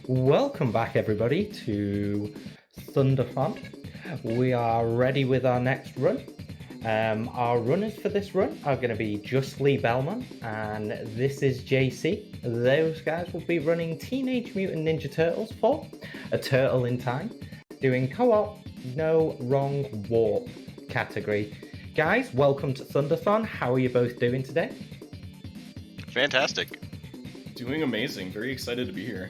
Welcome back, everybody, to Thunderthon. We are ready with our next run. Our runners for this run are going to be JustLeeBelmont and ThisIsJayC. Those guys will be running Teenage Mutant Ninja Turtles for A Turtle in Time, doing co-op No Wrong Warp category. Guys, welcome to Thunderthon. How are you both doing today? Fantastic. Doing amazing. Very excited to be here.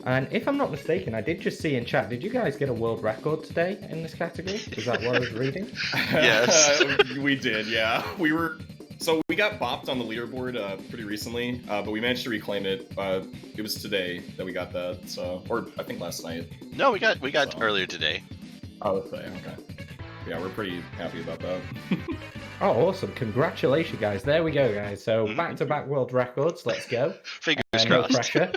And if I'm not mistaken, I did just see in chat, did you guys get a world record today in this category? Is that what I was reading? Yes. We did, yeah. We got bopped on the leaderboard pretty recently, but we managed to reclaim it. It was today that we got that, so, or I think last night. No, we got earlier today. Oh, okay. Yeah, we're pretty happy about that. Oh, awesome. Congratulations, guys. There we go, guys. So back-to-back world records. Let's go. Fingers No crossed. pressure.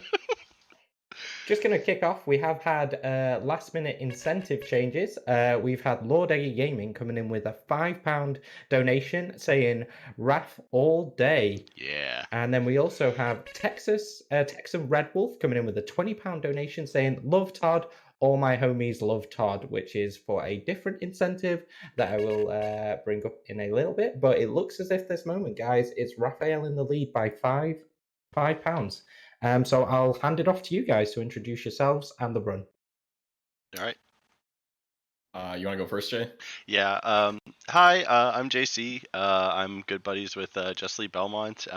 Just going to kick off. We have had last-minute incentive changes. We've had Lord Eggy Gaming coming in with a £5 donation saying "Wrath all day." Yeah. And then we also have Texan Red Wolf coming in with a £20 donation saying "Love Todd. All my homies love Todd," which is for a different incentive that I will bring up in a little bit. But it looks as if this moment, guys, it's Raphael in the lead by £5. So I'll hand it off to you guys to introduce yourselves and the run. All right. You want to go first, Jay? Yeah. Hi, I'm JC. I'm good buddies with JustLeeBelmont.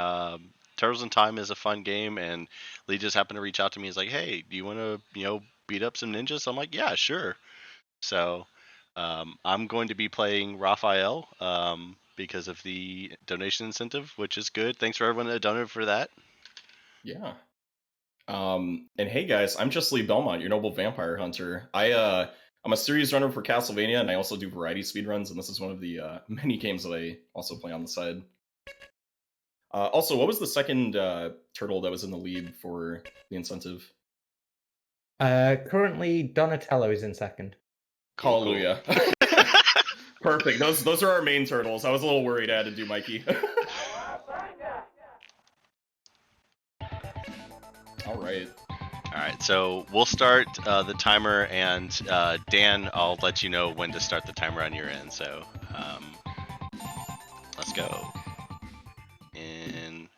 Turtles in Time is a fun game, and Lee just happened to reach out to me. He's like, "Hey, do you want to, beat up some ninjas?" I'm like, "Yeah, sure." So I'm going to be playing Raphael because of the donation incentive, which is good. Thanks for everyone that donated for that. Yeah. And hey guys, I'm JustLeeBelmont, your noble vampire hunter. I'm a series runner for Castlevania, and I also do variety speedruns, and this is one of the many games that I also play on the side. Also, what was the second turtle that was in the lead for the incentive? Currently, Donatello is in second. Hallelujah. Perfect. Those are our main turtles. I was a little worried I had to do Mikey. All right, so we'll start the timer, and Dan, I'll let you know when to start the timer on your end. So let's go. In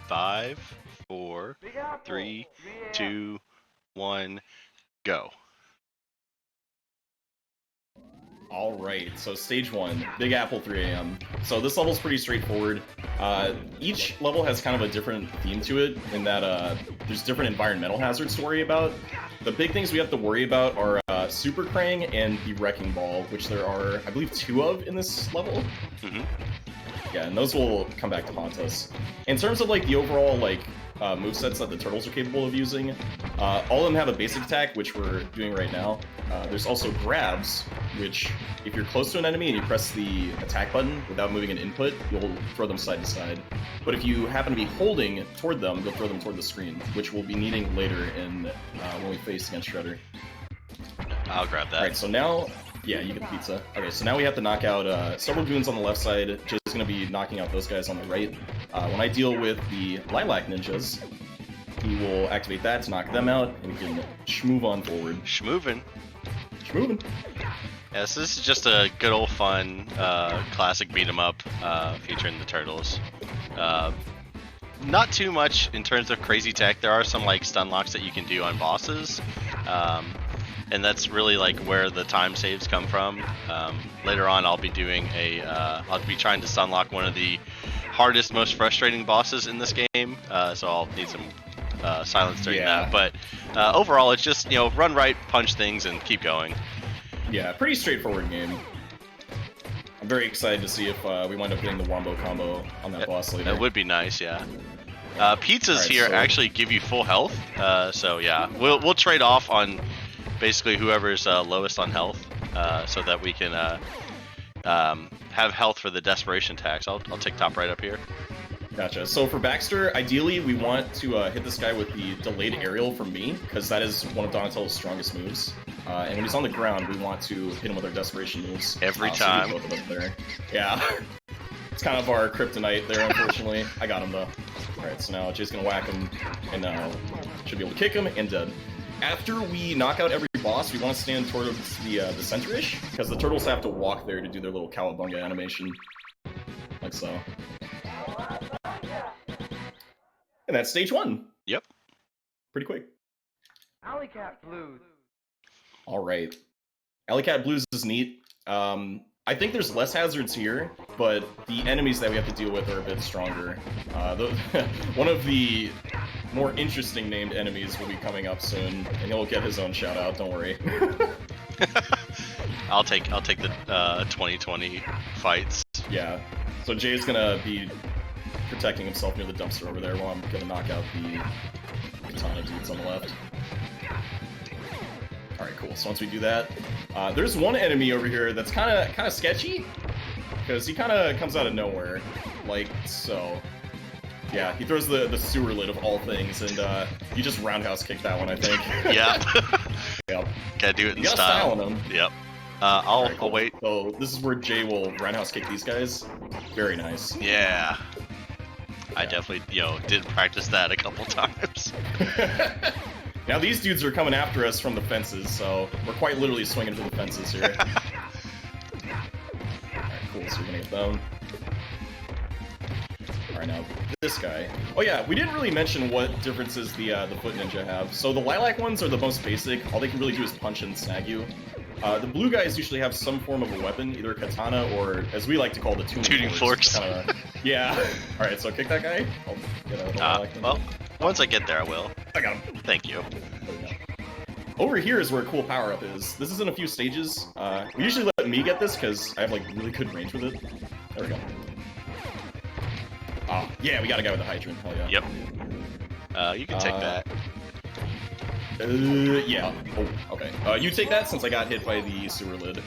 5, 4, 3, 2, 1, go. All right, so stage 1, Big Apple 3 AM. So this level's pretty straightforward. Each level has kind of a different theme to it in that there's different environmental hazards to worry about. The big things we have to worry about are Super Krang and the Wrecking Ball, which there are, I believe, 2 of in this level. Yeah, and those will come back to haunt us. In terms of the overall movesets that the turtles are capable of using, all of them have a basic attack, which we're doing right now. There's also grabs, which if you're close to an enemy and you press the attack button without moving an input, you'll throw them side to side. But if you happen to be holding toward them, you'll throw them toward the screen, which we'll be needing later in when we face against Shredder. I'll grab that. Alright, so now... Yeah, you get the pizza. Okay, so now we have to knock out several goons on the left side. Just going to be knocking out those guys on the right. When I deal with the Lilac Ninjas, he will activate that to knock them out, and we can schmoove on forward. Schmoovin'. Yes, this is just a good old fun classic beat 'em up featuring the turtles. Not too much in terms of crazy tech. There are some stun locks that you can do on bosses. And that's really where the time saves come from. Later on, I'll be doing I'll be trying to stunlock one of the hardest, most frustrating bosses in this game. So I'll need some silence during that. But overall, it's just run right, punch things, and keep going. Yeah, pretty straightforward game. I'm very excited to see if we wind up getting the wombo combo on that boss later. That would be nice, yeah. Pizzas here actually give you full health. So yeah, we'll trade off on basically whoever's lowest on health, so that we can have health for the desperation attacks. I'll take top right up here. Gotcha. So for Baxter, ideally we want to hit this guy with the delayed aerial from me, because that is one of Donatello's strongest moves. And when he's on the ground, we want to hit him with our desperation moves. Every time. So both of us there. Yeah. It's kind of our kryptonite there, unfortunately. I got him though. Alright, so now Jay's gonna whack him, and should be able to kick him, and dead. After we knock out every boss, we want to stand towards the center-ish, because the turtles have to walk there to do their little cowabunga animation. Like so. And that's stage 1. Yep. Pretty quick. Alley Cat Blues. Alright. Alley Cat Blues is neat. I think there's less hazards here, but the enemies that we have to deal with are a bit stronger. One of the more interesting named enemies will be coming up soon, and he'll get his own shout out, don't worry. I'll take the 2020 fights. Yeah. So Jay's gonna be protecting himself near the dumpster over there while I'm gonna knock out the katana dudes on the left. Alright, cool. So once we do that, there's one enemy over here that's kind of sketchy, because he kind of comes out of nowhere, like so. Yeah, he throws the sewer lid of all things, and you just roundhouse kick that one, I think. Yep. Yep. Gotta do it in You got style. on him. Yep. I'll Alright, cool. wait. So this is where Jay will roundhouse kick these guys. Very nice. Yeah. I definitely, did practice that a couple times. Now these dudes are coming after us from the fences, so we're quite literally swinging for the fences here. Alright, cool, so we're gonna get them. Alright, now this guy. Oh yeah, we didn't really mention what differences the foot ninja have. So the lilac ones are the most basic. All they can really do is punch and snag you. The blue guys usually have some form of a weapon, either a katana or, as we like to call the tuning forks. Yeah. Alright, so kick that guy. I'll get out of the lilac. Well, once I get there, I will. I got him. Thank you. Over here is where a cool power-up is. This is in a few stages. We usually let me get this because I have like really good range with it. There we go. Ah, yeah, we got a guy with a hydrant. Hell yeah. Yep. You can take that. Yeah. Oh, okay. You take that since I got hit by the sewer lid.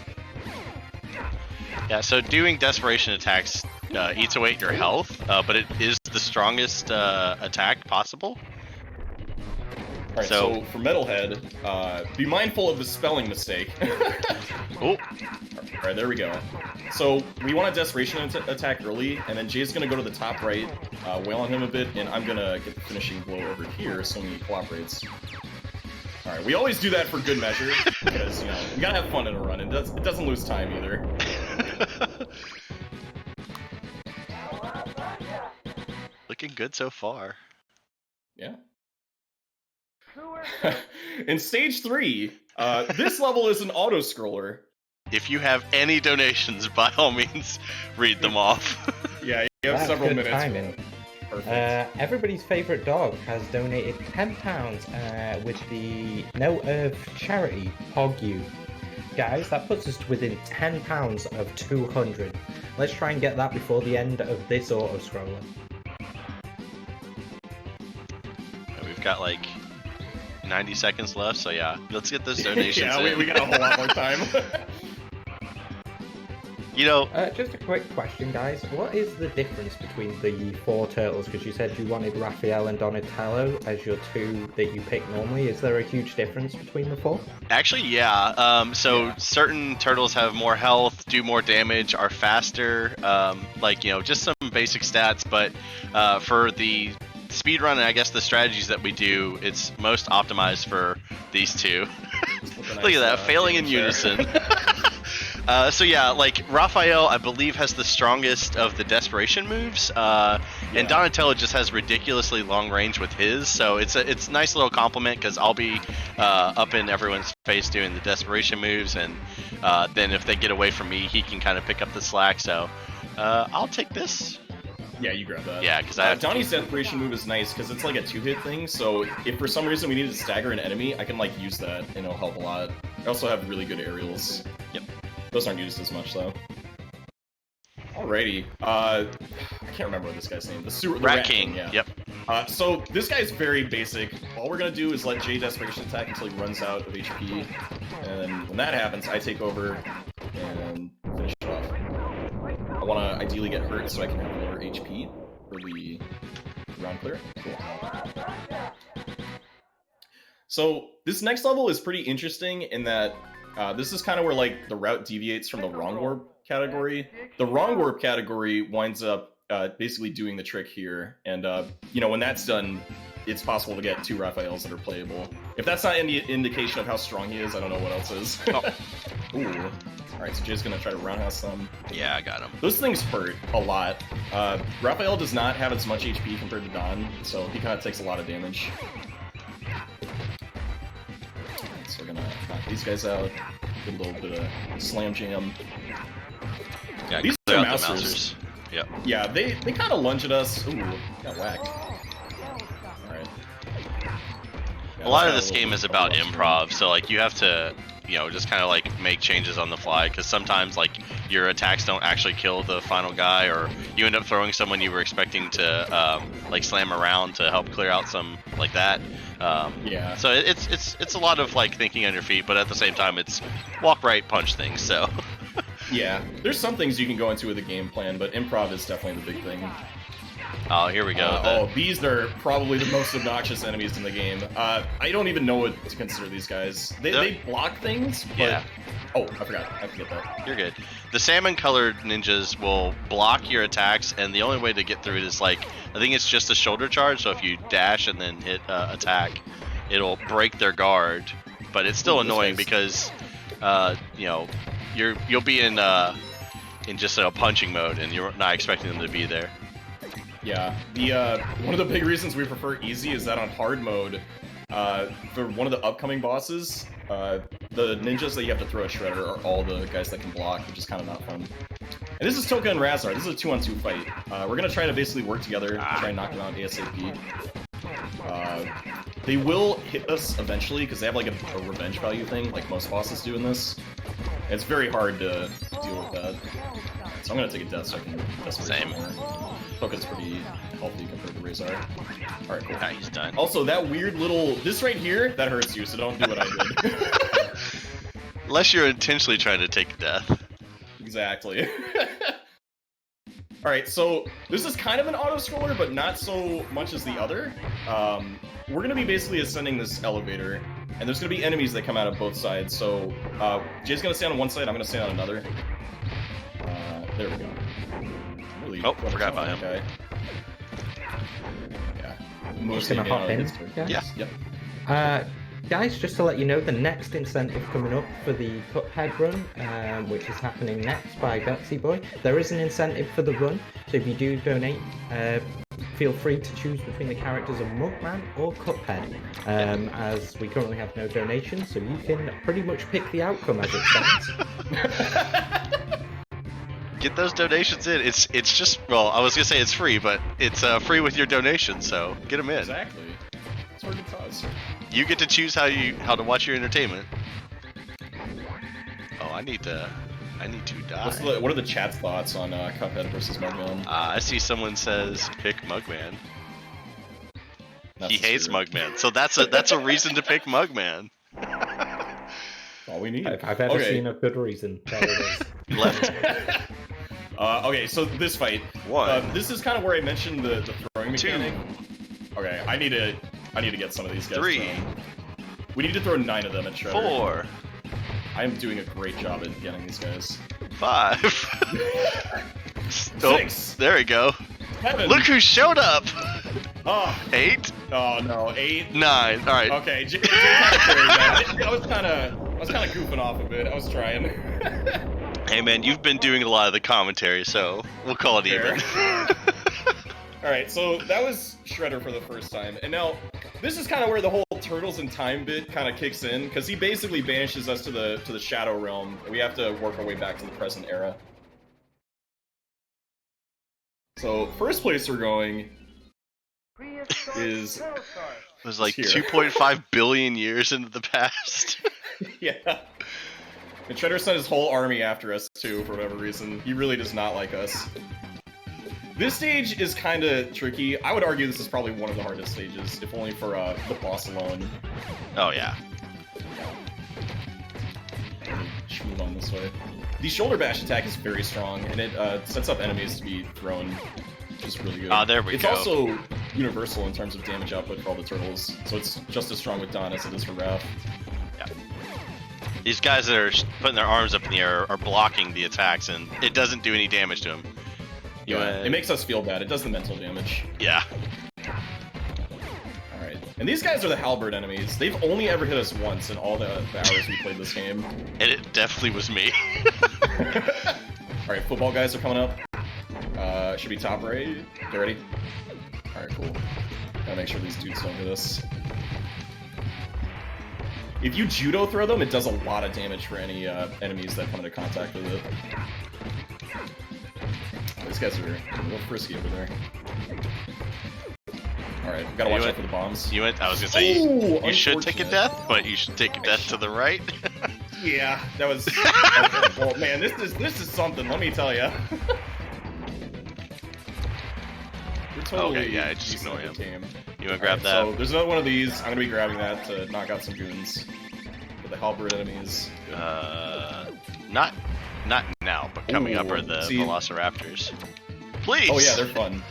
Yeah, so doing desperation attacks eats away at your health, but it is the strongest attack possible. Alright, so for Metalhead, be mindful of the spelling mistake. Oh. Alright, there we go. So we want a desperation attack early, and then Jay's gonna go to the top right, wail on him a bit, and I'm gonna get the finishing blow over here, assuming he cooperates. Alright, we always do that for good measure, because, we gotta have fun in a run, and it doesn't lose time either. Looking good so far. Yeah. In stage 3, this level is an auto-scroller. If you have any donations, by all means, read them off. Yeah, you have several good minutes. Timing. Perfect. Everybody's favourite dog has donated £10 with the note of charity, Hog You. Guys, that puts us within £10 of 200. Let's try and get that before the end of this auto-scroller. We've got like 90 seconds left, so yeah, let's get those donations yeah, in. we got a whole lot more time. Just a quick question, guys. What is the difference between the 4 turtles? Because you said you wanted Raphael and Donatello as your 2 that you pick normally. Is there a huge difference between the 4? Actually, yeah. Certain turtles have more health, do more damage, are faster. Just some basic stats. But for the speedrun and I guess the strategies that we do, it's most optimized for these 2. Look at that, failing in unison. So yeah, like Raphael, I believe, has the strongest of the desperation moves, and Donatello just has ridiculously long range with his. So it's a nice little compliment because I'll be up in everyone's face doing the desperation moves, and then if they get away from me, he can kind of pick up the slack. So I'll take this. Yeah, you grab that. Yeah, because Donnie's desperation move is nice because it's like a 2-hit thing. So if for some reason we need to stagger an enemy, I can like use that and it'll help a lot. I also have really good aerials. Yep. Those aren't used as much though. Alrighty. I can't remember what this guy's name. The Rat King. Yeah. Yep. So this guy's very basic. All we're gonna do is let Jay desperation attack until he runs out of HP, and when that happens, I take over and finish it off. I want to ideally get hurt so I can have lower HP for the round clear. Cool. So this next level is pretty interesting in that this is kind of where like the route deviates from the wrong warp category. The wrong warp category winds up basically doing the trick here. And, when that's done, it's possible to get 2 Raphaels that are playable. If that's not any indication of how strong he is, I don't know what else is. Oh. Ooh. Alright, so Jay's gonna try to roundhouse them. Yeah, I got him. Those things hurt a lot. Raphael does not have as much HP compared to Don, so he kind of takes a lot of damage. So we're gonna knock these guys out. Get a little bit of slam jam. Yeah, These clear are out the mousers. Yep. Yeah, they kind of lunge at us. Ooh, got whacked. Alright. A lot of this game is about improv, so like you have to, just kind of like make changes on the fly, because sometimes like your attacks don't actually kill the final guy, or you end up throwing someone you were expecting to like slam around to help clear out some like that. Yeah. So it's a lot of like thinking on your feet, but at the same time it's walk right, punch things. So. Yeah, there's some things you can go into with a game plan, but improv is definitely the big thing. Oh, here we go. These are probably the most obnoxious enemies in the game. I don't even know what to consider these guys. They block things, but... Yeah. Oh, I forgot that. You're good. The salmon-colored ninjas will block your attacks, and the only way to get through it is like, I think it's just a shoulder charge, so if you dash and then hit attack, it'll break their guard, but it's still annoying because, you'll be in just a punching mode, and you're not expecting them to be there. Yeah, one of the big reasons we prefer easy is that on hard mode, for one of the upcoming bosses, the ninjas that you have to throw a shredder are all the guys that can block, which is kind of not fun. And this is Toka and Razar. This is a 2-on-2 fight. We're gonna try to basically work together to try and knock them out ASAP. They will hit us eventually because they have like a revenge value thing, like most bosses do in this. It's very hard to deal with that. So I'm gonna take a death so I can Same. more. Toka's pretty healthy compared to Razar. Alright, cool. Yeah, he's done. Also, that weird little... This right here, that hurts you, so don't do what I did. Unless you're intentionally trying to take death. Exactly. Alright, so this is kind of an auto-scroller, but not so much as the other. We're going to be basically ascending this elevator, and there's going to be enemies that come out of both sides. So Jay's going to stand on one side, I'm going to stand on another. There we go. Really forgot about him. Guy. Yeah. I'm just going to hop in. Yeah. Yep. Guys, just to let you know, the next incentive coming up for the Cuphead run, which is happening next by Betsy Boy, there is an incentive for the run, so if you do donate, feel free to choose between the characters of Mugman or Cuphead, as we currently have no donations, so you can pretty much pick the outcome as it stands. Get those donations in. It's just, well, I was gonna say it's free, but it's free with your donation, so get them in. Exactly. It's a good cause. You get to choose how to watch your entertainment. Oh, I need to die. What are the chat's thoughts on Cuphead versus Mugman? I see someone says pick Mugman. He hates spirit. Mugman, so that's a reason to pick Mugman. All we need. If I've ever seen a good reason, there it is. Left. Okay, so this fight. One. This is kind of where I mentioned the throwing mechanic. Okay, I need to get some of these guys. 3. We need to throw 9 of them at Shredder. 4. I am doing a great job at getting these guys. 5. 6. There we go. 7. Look who showed up. 8. Oh no, 8. 9. All right. Okay, Jay kind of carried that. I was kind of goofing off a bit. I was trying. Hey man, you've been doing a lot of the commentary, so we'll call it even. Alright, so that was Shredder for the first time, and now this is kind of where the whole Turtles in Time bit kind of kicks in, because he basically banishes us to the Shadow Realm, and we have to work our way back to the present era. So, first place we're going is... It was like here. 2.5 billion years into the past. Yeah. And Shredder sent his whole army after us, too, for whatever reason. He really does not like us. This stage is kind of tricky. I would argue this is probably one of the hardest stages, if only for the boss alone. Oh yeah. Shoot move on this way. The shoulder bash attack is very strong, and it sets up enemies to be thrown, which is really good. There we it's go. It's also universal in terms of damage output for all the turtles, so it's just as strong with Don as it is for Raph. Yeah. These guys that are putting their arms up in the air are blocking the attacks, and it doesn't do any damage to them. Yeah, it makes us feel bad. It does the mental damage. Yeah. Alright. And these guys are the halberd enemies. They've only ever hit us once in all the hours we played this game. And it definitely was me. Alright, football guys are coming up. Should be top right. Get ready. Alright, cool. Gotta make sure these dudes don't hit us. If you judo throw them, it does a lot of damage for any enemies that come into contact with it. These guys are a little frisky over there. Alright, gotta watch out for the bombs. I was gonna say, you should take a unfortunate. death, but you should take a death to the right. Yeah, that was... Okay. Well, man, this is something, let me tell you. Totally okay, yeah, just ignore him. game. You wanna grab that? So there's another one of these. I'm gonna be grabbing that to knock out some goons. For the halberd enemies. Not now, but coming up are the see- Velociraptors. Please! Oh yeah, they're fun.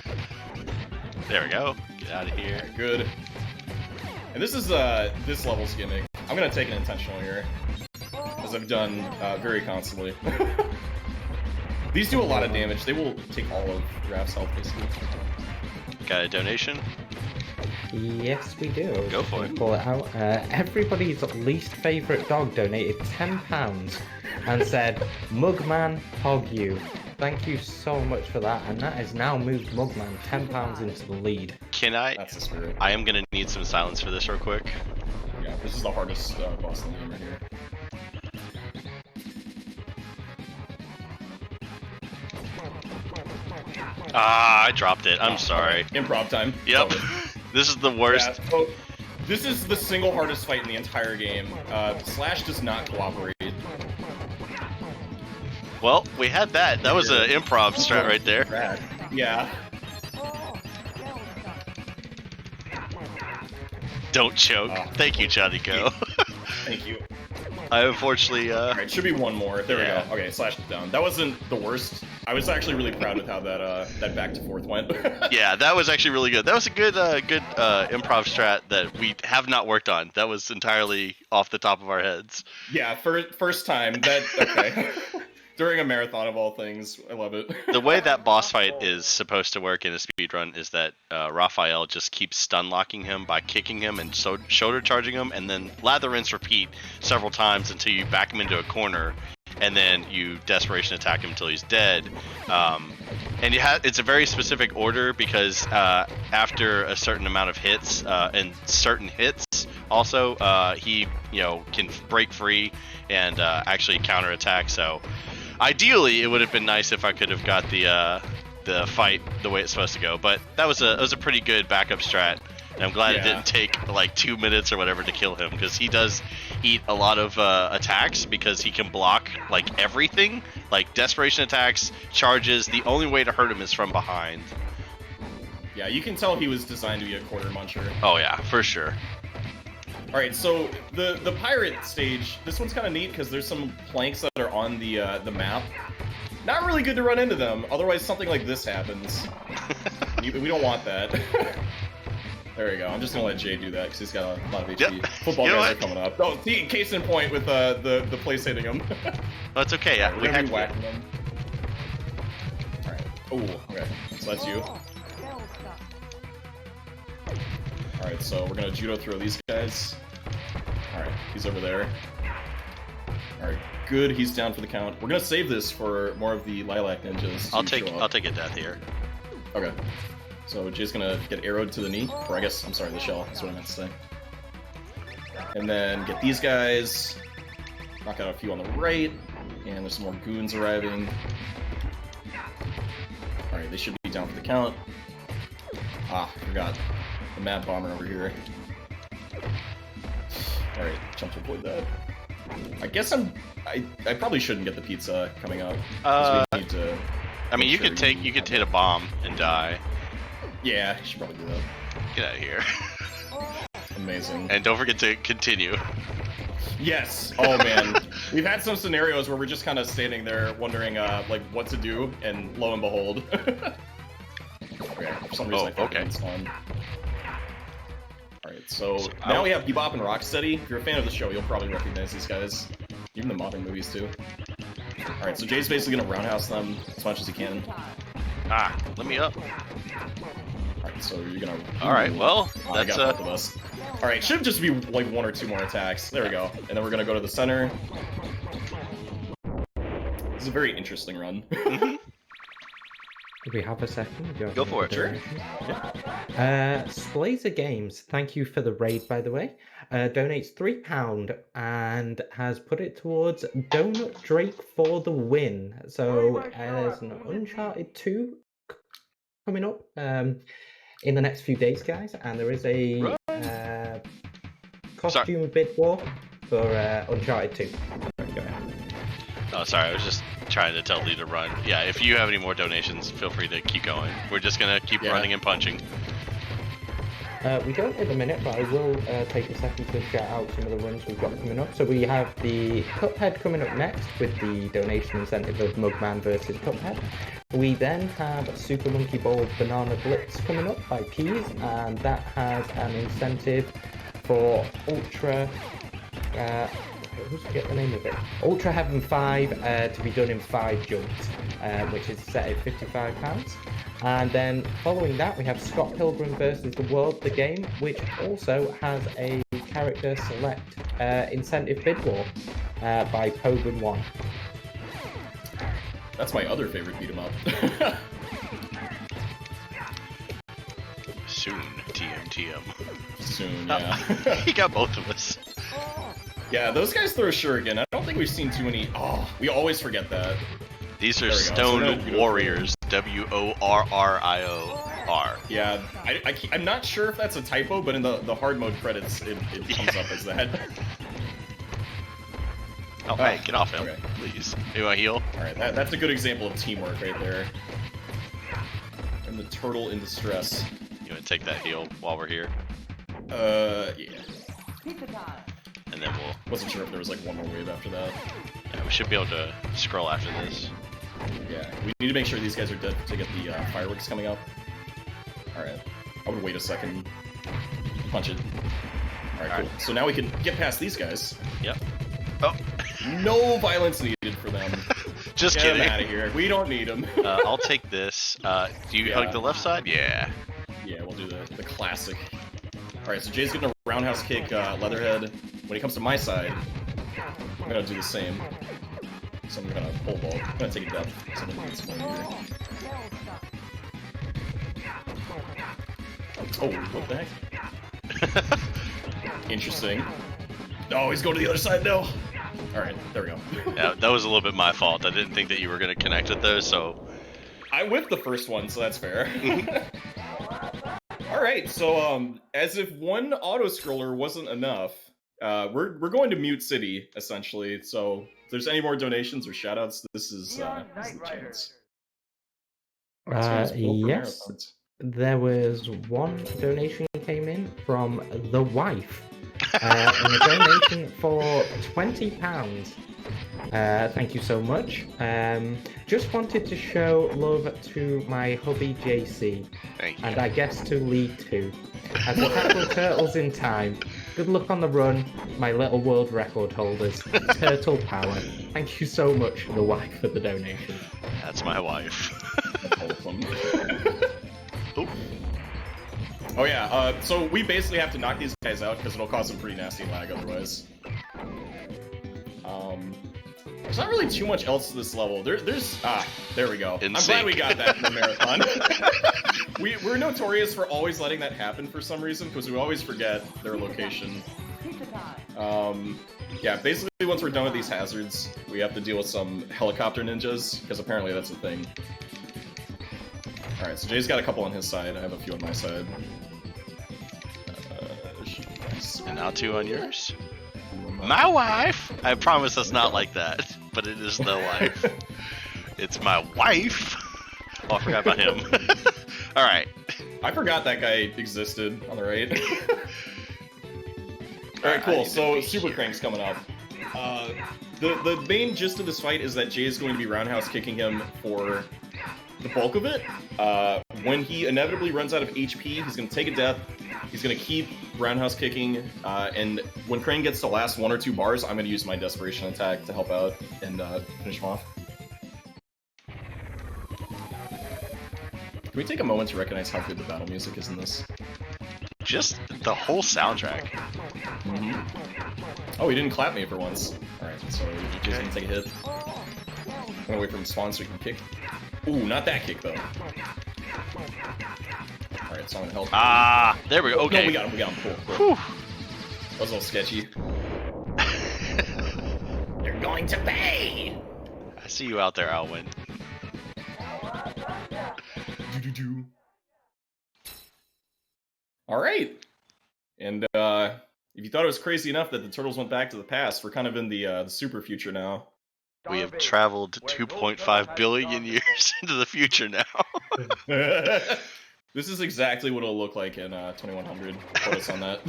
There we go. Get out of here. Good. And this is this level's gimmick. I'm gonna take an intentional here, as I've done very constantly. These do a lot of damage. They will take all of Raph's health, basically. Got a donation? Yes, we do. Go for it. Pull it out. Everybody's least favourite dog donated £10 and said, "Mugman, hog you." Thank you so much for that, and that has now moved Mugman £10 into the lead. Can I? That's the spirit. I am gonna need some silence for this real quick. Yeah, this is the hardest boss in the game right here. Ah, I dropped it. I'm sorry. Improv time. Yep. Oh, This is the worst. yeah, so this is the single hardest fight in the entire game. Slash does not cooperate. Well, we had that. That was an improv strat right there. Yeah. Don't choke. Thank you, Johnny Go. Thank you. I unfortunately, Alright, should be one more. There Yeah. we go. Okay, Slash is down. That wasn't the worst. I was actually really proud with how that back to forth went. yeah, that was actually really good. That was a good improv strat that we have not worked on. That was entirely off the top of our heads. Yeah, first time. Okay. During a marathon of all things. I love it. The way that boss fight is supposed to work in a speedrun is that Raphael just keeps stun locking him by kicking him and shoulder charging him, and then lather, rinse, repeat several times until you back him into a corner, and then you desperation attack him until he's dead. And it's a very specific order because after a certain amount of hits and certain hits, also he can break free and actually counterattack. So ideally, it would have been nice if I could have got the fight the way it's supposed to go. But that was a pretty good backup strat. And I'm glad it didn't take like 2 minutes or whatever to kill him, because he does eat a lot of attacks because he can block like everything, like desperation attacks, charges. The only way to hurt him is from behind. Yeah, you can tell he was designed to be a quarter muncher. Oh yeah, for sure. All right, so the pirate stage, this one's kind of neat because there's some planks that are on the map. Not really good to run into them, otherwise something like this happens. We don't want that. There we go. I'm just gonna let Jay do that because he's got a lot of HP. Yep. Football You know guys what? are coming up. Oh, see, case in point with the place hitting him. That's okay. Yeah, We're we gonna had be whacking them. All right. Oh, okay. So that's you. All right. So we're gonna judo throw these guys. All right. He's over there. All right. Good. He's down for the count. We're gonna save this for more of the lilac ninjas. I'll to show up. take a death here. Okay. So Jay's gonna get arrowed to the knee, or I guess, I'm sorry, the shell, that's what I meant to say. And then get these guys, knock out a few on the right, and there's some more goons arriving. Alright, they should be down for the count. Ah, forgot. The mad bomber over here. Alright, jump to avoid that. I guess I probably shouldn't get the pizza coming up. 'Cause we need to... I mean, you sure could hit a bomb and die. Yeah, you should probably do that. Get out of here. Amazing. And don't forget to continue. Yes. Oh man, we've had some scenarios where we're just kind of standing there wondering, like, what to do, and lo and behold. Okay. For some reason, I thought it was fun. All right. So now we have Bebop and Rocksteady. If you're a fan of the show, you'll probably recognize these guys, even the modern movies too. All right. So Jay's basically gonna roundhouse them as much as he can. Ah, let me up. Alright, so you're gonna... Alright, well, I that's got both of us. Alright, should just be like 1 or 2 more attacks. There we go. And then we're gonna go to the center. This is a very interesting run. Do we have a second? Go for it. Sure. Splazer Games, thank you for the raid, by the way. Donates £3 and has put it towards Donut Drake for the win. So there's an Uncharted 2 coming up in the next few days, guys, and there is a costume bid war for Uncharted 2. Sorry, go ahead. Oh, sorry, I was just trying to tell Lee to run. Yeah, if you have any more donations, feel free to keep going. We're just gonna keep running and punching. We don't at the minute, but I will take a second to shout out some of the runs we've got coming up. So we have the Cuphead coming up next with the donation incentive of Mugman versus Cuphead. We then have Super Monkey Ball Banana Blitz coming up by Peas, and that has an incentive for Ultra... who's get the name of it? Ultra Heaven 5 to be done in 5 jumps, which is set at £55. And then following that, we have Scott Pilgrim versus the World, the game, which also has a character select incentive bid war by Pogun 1. That's my other favorite beat 'em up. Soon, TM. Soon, yeah. He got both of us. Yeah, those guys throw Shuriken. I don't think we've seen too many. Oh, we always forget that. These are There we go. Stone So Warriors. WORRIOR. Yeah, I'm not sure if that's a typo, but in the hard mode credits, it comes up as that. Oh, hey, get off him, okay. please. You want to heal? Alright, that's a good example of teamwork right there. And the turtle in distress. You want to take that heal while we're here? Yeah. And then we'll... Wasn't sure if there was like one more wave after that. Yeah, we should be able to scroll after this. Yeah, we need to make sure these guys are dead to get the fireworks coming up. Alright, I would wait a second. Punch it. Alright, cool. So now we can get past these guys. Yep. Oh! No violence needed for them. Just Get kidding. them out of here. We don't need them. I'll take this. Do you like the left side? Yeah. Yeah, we'll do the classic. Alright, so Jay's gonna roundhouse kick Leatherhead. When he comes to my side, I'm gonna do the same. So I'm gonna pole vault. I'm gonna take a depth. So I'm gonna get some more here. Oh, what the heck? Interesting. Oh, he's going to the other side now. Alright, there we go. Yeah, that was a little bit my fault. I didn't think that you were going to connect with those, so... I whipped the first one, so that's fair. Alright, so as if one auto-scroller wasn't enough, we're going to Mute City, essentially. So if there's any more donations or shoutouts, this is the chance. Yes, there was one donation came in from the wife. And a donation for £20. Thank you so much. Just wanted to show love to my hubby JC, Thank you. and I guess to Lee too. As we tackle turtles in time, good luck on the run, my little world record holders. Turtle power. Thank you so much, the wife, for the donation. That's my wife. Oh. Oh yeah, so we basically have to knock these guys out because it'll cause some pretty nasty lag otherwise. There's not really too much else to this level. There we go. I'm glad we got that in the marathon. We're notorious for always letting that happen for some reason because we always forget their location. Yeah, basically once we're done with these hazards, we have to deal with some helicopter ninjas because apparently that's a thing. Alright, so Jay's got a couple on his side, I have a few on my side. And now 2 on yours. My wife! I promise that's not like that, but it is the wife. It's my wife! Oh, I forgot about him. Alright. I forgot that guy existed on the right. Alright, cool, so Super Crank's coming up. The main gist of this fight is that Jay is going to be roundhouse kicking him for the bulk of it. When he inevitably runs out of HP, he's going to take a death, he's going to keep roundhouse kicking, and when Crane gets the last 1 or 2 bars, I'm going to use my desperation attack to help out and finish him off. we take a moment to recognize how good the battle music is in this? Just the whole soundtrack. Mm-hmm. Oh, he didn't clap me for once. Alright, so he's just gonna take a hit. I'm gonna wait for him to spawn so he can kick. Ooh, not that kick though. Alright, so I'm gonna help. Ah, there we go. Okay. No, we got him. Cool. Whew. That was a little sketchy. You're going to pay! I see you out there, Alwyn. Alright. And if you thought it was crazy enough that the turtles went back to the past, we're kind of in the super future now. We have traveled 2.5 billion years into the future now. This is exactly what it'll look like in 2100. Put us on that.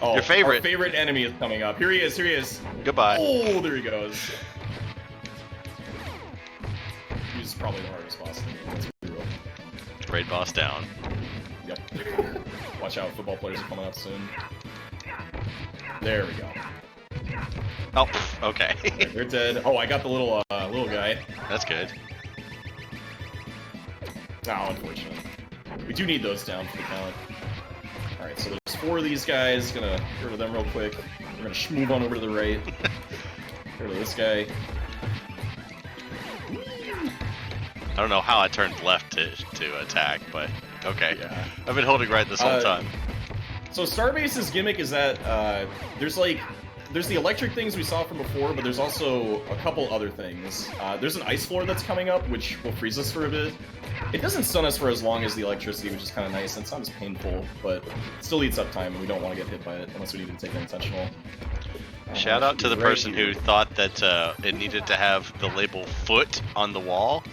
Oh, your favorite. Our favorite enemy is coming up. Here he is. Goodbye. Oh, there he goes. He's probably the hardest boss in the game. Let's be real. Raid boss down. Yep. Watch out, football players are coming up soon. There we go. Oh, okay. Right, they're dead. Oh, I got the little guy. That's good. Oh, unfortunate. We do need those down for the count. Alright, so there's 4 of these guys. Gonna get rid of them real quick. We're gonna move on over to the right. Get rid of this guy. I don't know how I turned left to attack, but okay. Yeah. I've been holding right this whole time. So Starbase's gimmick is that there's the electric things we saw from before, but there's also a couple other things. There's an ice floor that's coming up, which will freeze us for a bit. It doesn't stun us for as long as the electricity, which is kind of nice, and it's not as painful, but it still eats up time, and we don't want to get hit by it unless we need to take it intentional. Shout out to the person who thought that it needed to have the label foot on the wall,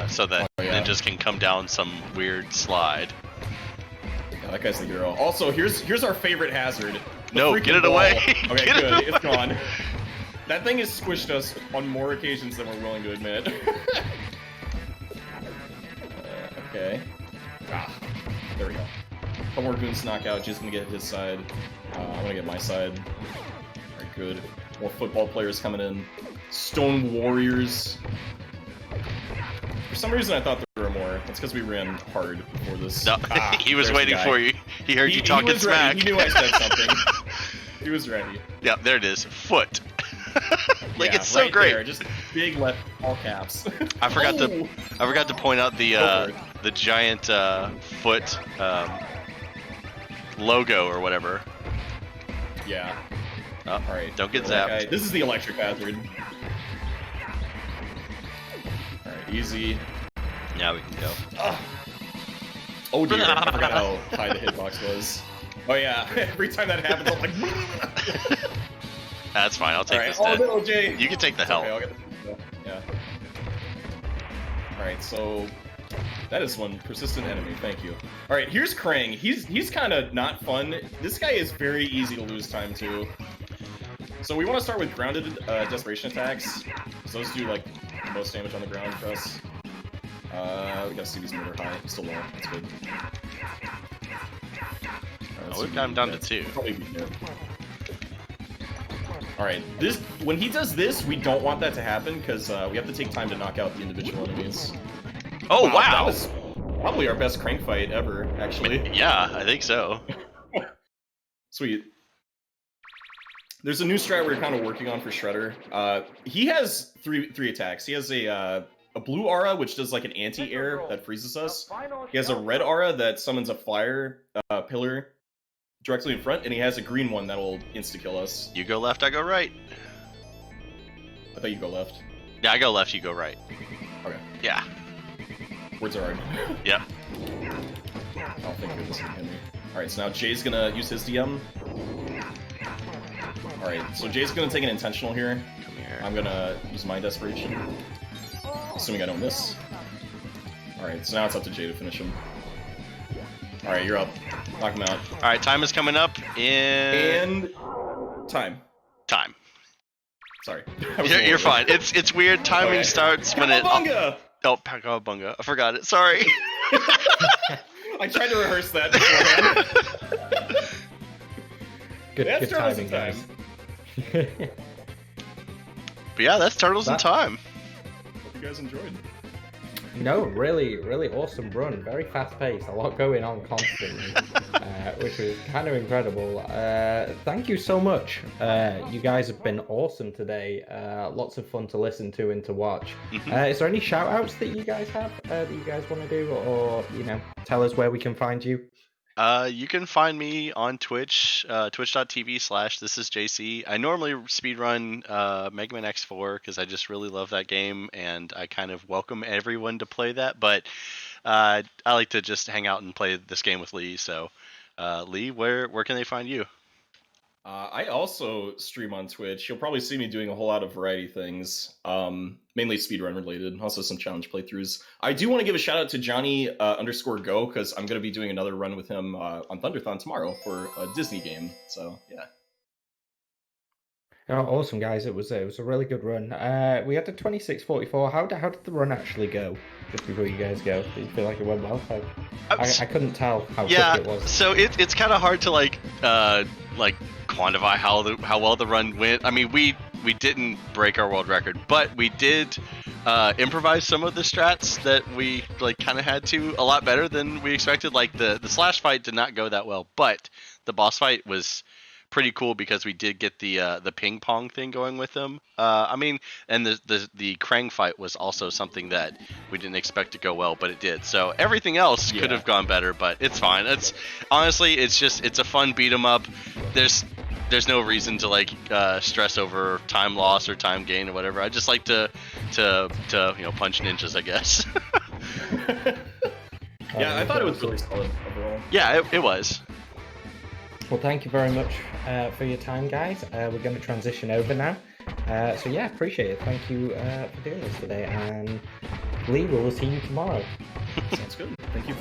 so that ninjas can come down some weird slide. Yeah, that guy's the hero. Also, here's our favorite hazard. No, get it away! Okay, Get good. it It's gone. That thing has squished us on more occasions than we're willing to admit. Okay. Ah, there we go. Couple more goons to knock out. Just gonna get his side. I'm gonna get my side. Alright, good. More football players coming in. Stone warriors. For some reason, I thought there were more. That's because we ran hard before this. No, he was waiting for you. He heard you talking he was smack. Ready. He knew I said something. He was ready. Yeah, there it is. Foot. Like, Yeah, it's so right great. There, just big left, all caps. I forgot to point out Go for it. the giant foot logo or whatever. Yeah. Oh, All right. don't get that zapped. guy. This is the electric hazard. All right, easy. Now we can go. Oh dear, I forgot how high the hitbox was. Oh yeah, every time that happens, I'm like. That's fine. I'll take this Oh dead. no, Jay. You can take the It's help. okay, I'll get the yeah. All right, so that is one persistent enemy. Thank you. All right, here's Krang. He's kind of not fun. This guy is very easy to lose time to. So we want to start with grounded desperation attacks. So those do like the most damage on the ground for us. We gotta see these move high. Still low. That's good. Oh, we've got him down to 2. Probably be good. Alright, when he does this, we don't want that to happen, because we have to take time to knock out the individual enemies. Oh, wow! That was probably our best crank fight ever, actually. Yeah, I think so. Sweet. There's a new strat we're kind of working on for Shredder. He has three attacks. He has a blue aura, which does like an anti-air that freezes us. He has a red aura that summons a fire pillar directly in front, and he has a green one that'll insta-kill us. You go left, I go right. I thought you go left. Yeah, I go left, you go right. Okay. Yeah. Words are hard. Yep. Oh, thank goodness he hit me. Alright, so now Jay's gonna use his DM. Alright, so Jay's gonna take an intentional here. Come here. I'm gonna use my desperation. Assuming I don't miss. Alright, so now it's up to Jay to finish him. Alright, you're up. Knock him out. Alright, time is coming up in... And... time. Time. Sorry. You're fine. It's weird. Timing Okay. starts when it... Cowabunga! Oh, Cowabunga. I forgot it. Sorry. I tried to rehearse that beforehand. Good Turtles timing, in guys. But yeah, that's Turtles in Time. Hope you guys enjoyed. No, really, really awesome run. Very fast paced, a lot going on constantly, which was kind of incredible. Thank you so much. You guys have been awesome today. Lots of fun to listen to and to watch. Is there any shout outs that you guys have that you guys want to do, or tell us where we can find you? You can find me on Twitch, twitch.tv/ThisIsJayC. I normally speedrun Mega Man X4 because I just really love that game, and I kind of welcome everyone to play that. But I like to just hang out and play this game with Lee. So, Lee, where can they find you? I also stream on Twitch. You'll probably see me doing a whole lot of variety things, mainly speedrun related, also some challenge playthroughs. I do want to give a shout out to Johnny_Go, because I'm going to be doing another run with him on Thunderthon tomorrow for a Disney game. So, yeah. Oh, awesome, guys. It was a really good run. We had the 26:44. How did the run actually go? Just before you guys go, did you feel like it went well? I couldn't tell how quick it was. So it's kind of hard to like quantify how well the run went. I mean, we didn't break our world record, but we did improvise some of the strats that we kind of had to a lot better than we expected. Like the slash fight did not go that well, but the boss fight was pretty cool because we did get the ping pong thing going with them. I mean, and the Krang fight was also something that we didn't expect to go well, but it did. So everything else could have gone better, but it's fine. It's honestly, it's a fun beat 'em up. There's no reason to stress over time loss or time gain or whatever. I just like to punch ninjas, I guess. Yeah, I thought it was really solid overall. Yeah, it was. Well, thank you very much for your time, guys. We're going to transition over now. So yeah, appreciate it. Thank you for doing this today. And Lee, we'll see you tomorrow. Sounds good. Thank you.